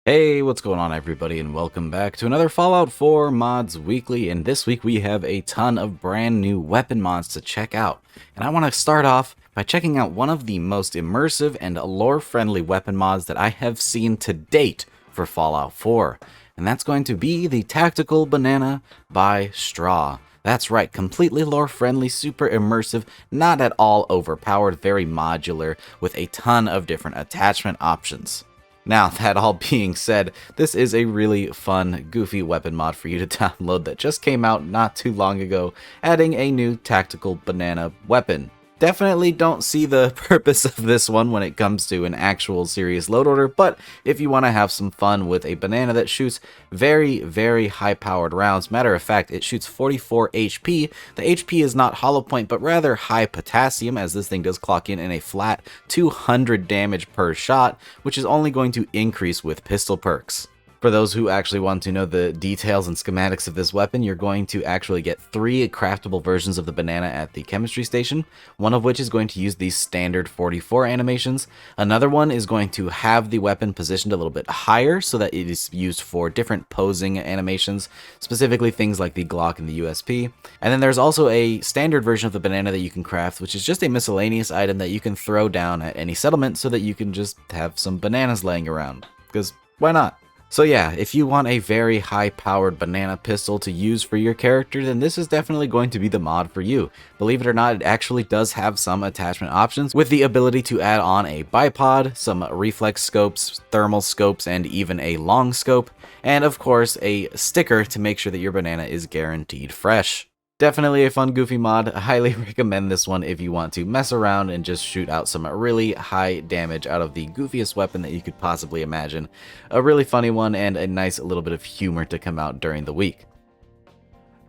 Hey, what's going on everybody, and welcome back to another Fallout 4 Mods Weekly, and this week we have a ton of brand new weapon mods to check out. And I want to start off by checking out one of the most immersive and lore-friendly weapon mods that I have seen to date for Fallout 4. And that's going to be the Tactical Banana by Straw. That's right, completely lore-friendly, super immersive, not at all overpowered, very modular, with a ton of different attachment options. Now, that all being said, this is a really fun, goofy weapon mod for you to download that just came out not too long ago, adding a new tactical banana weapon. Definitely don't see the purpose of this one when it comes to an actual serious load order, but if you want to have some fun with a banana that shoots very high-powered rounds, matter of fact, it shoots 44 HP. The HP is not hollow point, but rather high potassium, as this thing does clock in a flat 200 damage per shot, which is only going to increase with pistol perks. For those who actually want to know the details and schematics of this weapon, you're going to actually get 3 craftable versions of the banana at the chemistry station, one of which is going to use these standard 44 animations. Another one is going to have the weapon positioned a little bit higher so that it is used for different posing animations, specifically things like the Glock and the USP. And then there's also a standard version of the banana that you can craft, which is just a miscellaneous item that you can throw down at any settlement so that you can just have some bananas laying around, because why not? So yeah, if you want a very high-powered banana pistol to use for your character, then this is definitely going to be the mod for you. Believe it or not, it actually does have some attachment options, with the ability to add on a bipod, some reflex scopes, thermal scopes, and even a long scope, and of course a sticker to make sure that your banana is guaranteed fresh. Definitely a fun, goofy mod. I highly recommend this one if you want to mess around and just shoot out some really high damage out of the goofiest weapon that you could possibly imagine. A really funny one and a nice little bit of humor to come out during the week.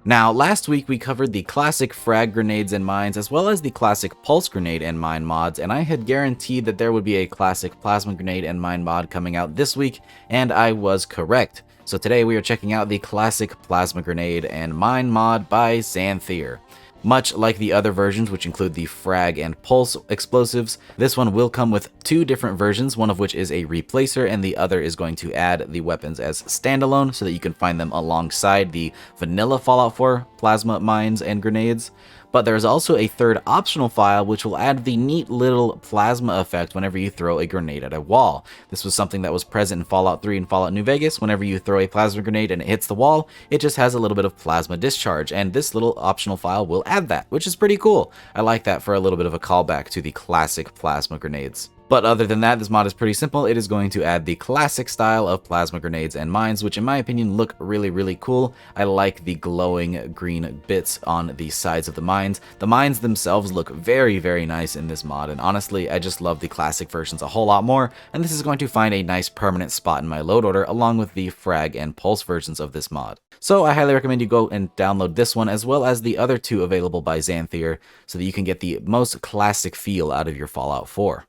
Now, last week we covered the classic frag grenades and mines, as well as the classic pulse grenade and mine mods, and I had guaranteed that there would be a classic plasma grenade and mine mod coming out this week, and I was correct. So today we are checking out the classic plasma grenade and mine mod by Zanthir. Much like the other versions, which include the frag and pulse explosives, this one will come with 2 different versions, one of which is a replacer and the other is going to add the weapons as standalone so that you can find them alongside the vanilla Fallout 4 plasma mines and grenades. But there's also a third optional file which will add the neat little plasma effect whenever you throw a grenade at a wall. This was something that was present in Fallout 3 and Fallout New Vegas. Whenever you throw a plasma grenade and it hits the wall, it just has a little bit of plasma discharge, and this little optional file will add that, which is pretty cool. I like that for a little bit of a callback to the classic plasma grenades. But other than that, this mod is pretty simple. It is going to add the classic style of plasma grenades and mines, which in my opinion look really cool. I like the glowing green bits on the sides of the mines. The mines themselves look very nice in this mod, and honestly, I just love the classic versions a whole lot more, and this is going to find a nice permanent spot in my load order along with the frag and pulse versions of this mod. So I highly recommend you go and download this one as well as the other 2 available by Zanthir so that you can get the most classic feel out of your Fallout 4.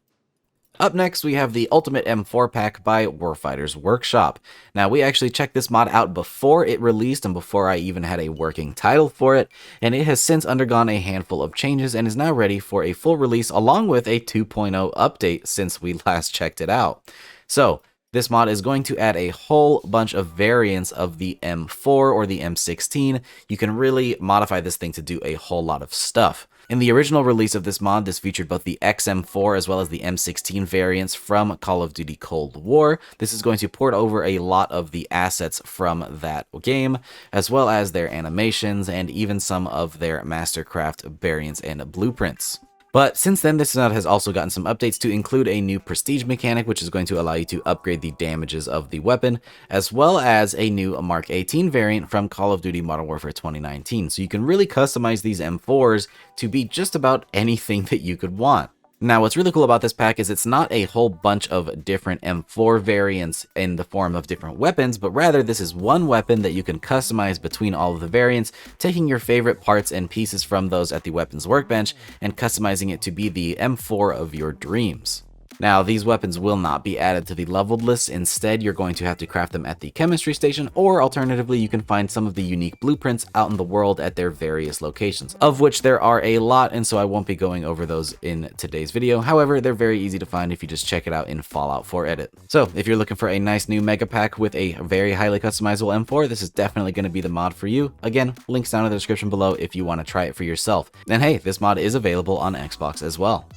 Up next, we have the Ultimate M4 Pack by WarfightersWorkshop. Now, we actually checked this mod out before it released and before I even had a working title for it, and it has since undergone a handful of changes and is now ready for a full release along with a 2.0 update since we last checked it out. So, this mod is going to add a whole bunch of variants of the M4 or the M16. You can really modify this thing to do a whole lot of stuff. In the original release of this mod, this featured both the XM4 as well as the M16 variants from Call of Duty Cold War. This is going to port over a lot of the assets from that game, as well as their animations and even some of their Mastercraft variants and blueprints. But since then, this mod has also gotten some updates to include a new prestige mechanic, which is going to allow you to upgrade the damages of the weapon, as well as a new Mark 18 variant from Call of Duty Modern Warfare 2019. So you can really customize these M4s to be just about anything that you could want. Now, what's really cool about this pack is it's not a whole bunch of different M4 variants in the form of different weapons, but rather this is one weapon that you can customize between all of the variants, taking your favorite parts and pieces from those at the weapons workbench and customizing it to be the M4 of your dreams. Now, these weapons will not be added to the leveled list. Instead, you're going to have to craft them at the chemistry station, or alternatively, you can find some of the unique blueprints out in the world at their various locations, of which there are a lot, and so I won't be going over those in today's video. However, they're very easy to find if you just check it out in Fallout 4 Edit. So, if you're looking for a nice new mega pack with a very highly customizable M4, this is definitely going to be the mod for you. Again, links down in the description below if you want to try it for yourself. And hey, this mod is available on Xbox as well.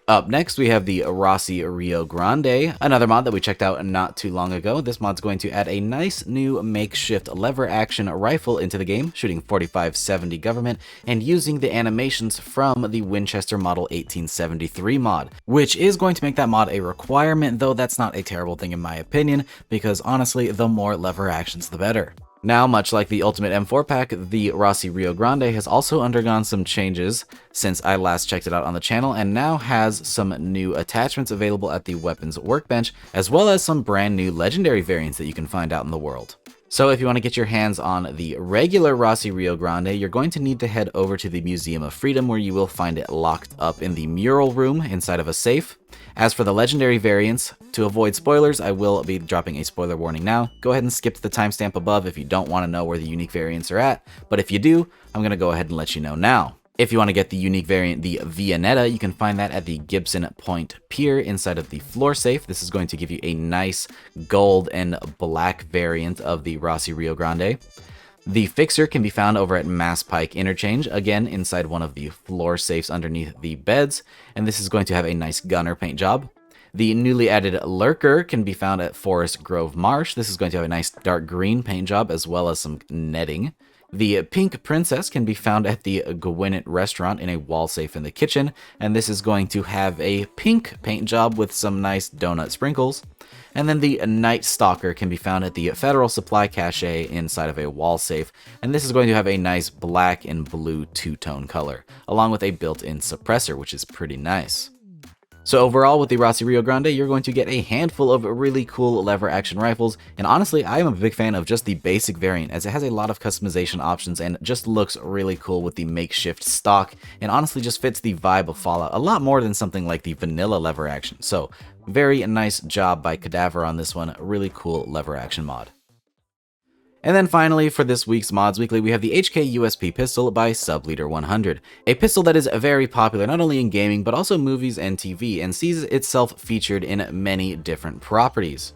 Up next, we have the Rossi Grande, another mod that we checked out not too long ago. This mod's going to add a nice new makeshift lever action rifle into the game, shooting 45-70 government and using the animations from the Winchester Model 1873 mod, which is going to make that mod a requirement, though that's not a terrible thing in my opinion, because honestly, the more lever actions, the better. Now, much like the Ultimate M4 pack, the Rossi Grande has also undergone some changes since I last checked it out on the channel, and now has some new attachments available at the weapons workbench, as well as some brand new legendary variants that you can find out in the world. So if you want to get your hands on the regular Rossi Grande, you're going to need to head over to the Museum of Freedom, where you will find it locked up in the mural room inside of a safe. As for the legendary variants, to avoid spoilers, I will be dropping a spoiler warning now. Go ahead and skip to the timestamp above if you don't want to know where the unique variants are at, but if you do, I'm going to go ahead and let you know now. If you want to get the unique variant, the Viennetta, you can find that at the Gibson Point Pier inside of the floor safe. This is going to give you a nice gold and black variant of the Rossi Grande. The Fixer can be found over at Mass Pike Interchange, again inside one of the floor safes underneath the beds, and this is going to have a nice gunner paint job. The newly added Lurker can be found at Forest Grove Marsh. This is going to have a nice dark green paint job as well as some netting. The Pink Princess can be found at the Gwinnett restaurant in a wall safe in the kitchen, and this is going to have a pink paint job with some nice donut sprinkles. And then the Night Stalker can be found at the Federal Supply Cache inside of a wall safe, and this is going to have a nice black and blue two-tone color, along with a built-in suppressor, which is pretty nice. So overall, with the Rossi Grande, you're going to get a handful of really cool lever action rifles, and honestly, I am a big fan of just the basic variant, as it has a lot of customization options and just looks really cool with the makeshift stock, and honestly just fits the vibe of Fallout a lot more than something like the vanilla lever action. So very nice job by CADAVVVER on this one, really cool lever action mod. And then finally, for this week's Mods Weekly, we have the HK USP pistol by Subleader 100, a pistol that is very popular not only in gaming but also movies and TV, and sees itself featured in many different properties.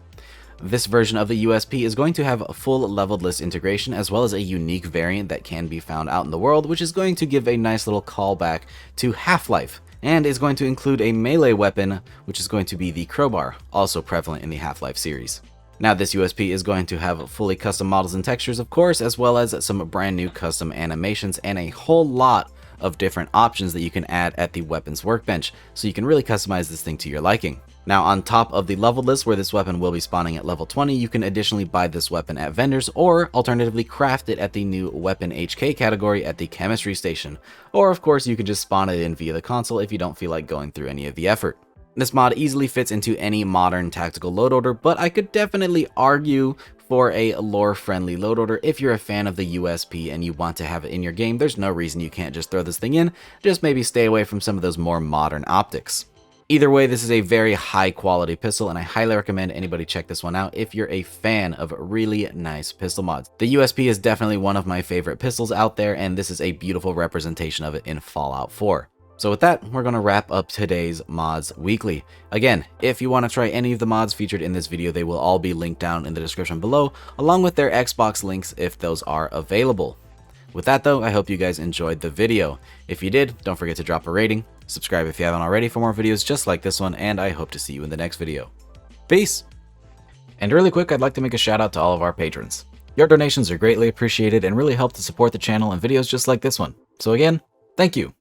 This version of the USP is going to have a full leveled list integration, as well as a unique variant that can be found out in the world, which is going to give a nice little callback to Half-Life, and is going to include a melee weapon, which is going to be the crowbar, also prevalent in the Half-Life series. Now, this USP is going to have fully custom models and textures, of course, as well as some brand new custom animations and a whole lot of different options that you can add at the weapons workbench, so you can really customize this thing to your liking. Now, on top of the level list where this weapon will be spawning at level 20, you can additionally buy this weapon at vendors, or alternatively craft it at the new Weapon HK category at the chemistry station. Or of course, you can just spawn it in via the console if you don't feel like going through any of the effort. This mod easily fits into any modern tactical load order, but I could definitely argue for a lore-friendly load order. If you're a fan of the USP and you want to have it in your game, there's no reason you can't just throw this thing in, just maybe stay away from some of those more modern optics. Either way, this is a very high quality pistol, and I highly recommend anybody check this one out if you're a fan of really nice pistol mods. The USP is definitely one of my favorite pistols out there, and this is a beautiful representation of it in Fallout 4. So with that, we're going to wrap up today's Mods Weekly. Again, if you want to try any of the mods featured in this video, they will all be linked down in the description below, along with their Xbox links if those are available. With that though, I hope you guys enjoyed the video. If you did, don't forget to drop a rating, subscribe if you haven't already for more videos just like this one, and I hope to see you in the next video. Peace! And really quick, I'd like to make a shout out to all of our patrons. Your donations are greatly appreciated and really help to support the channel and videos just like this one. So again, thank you!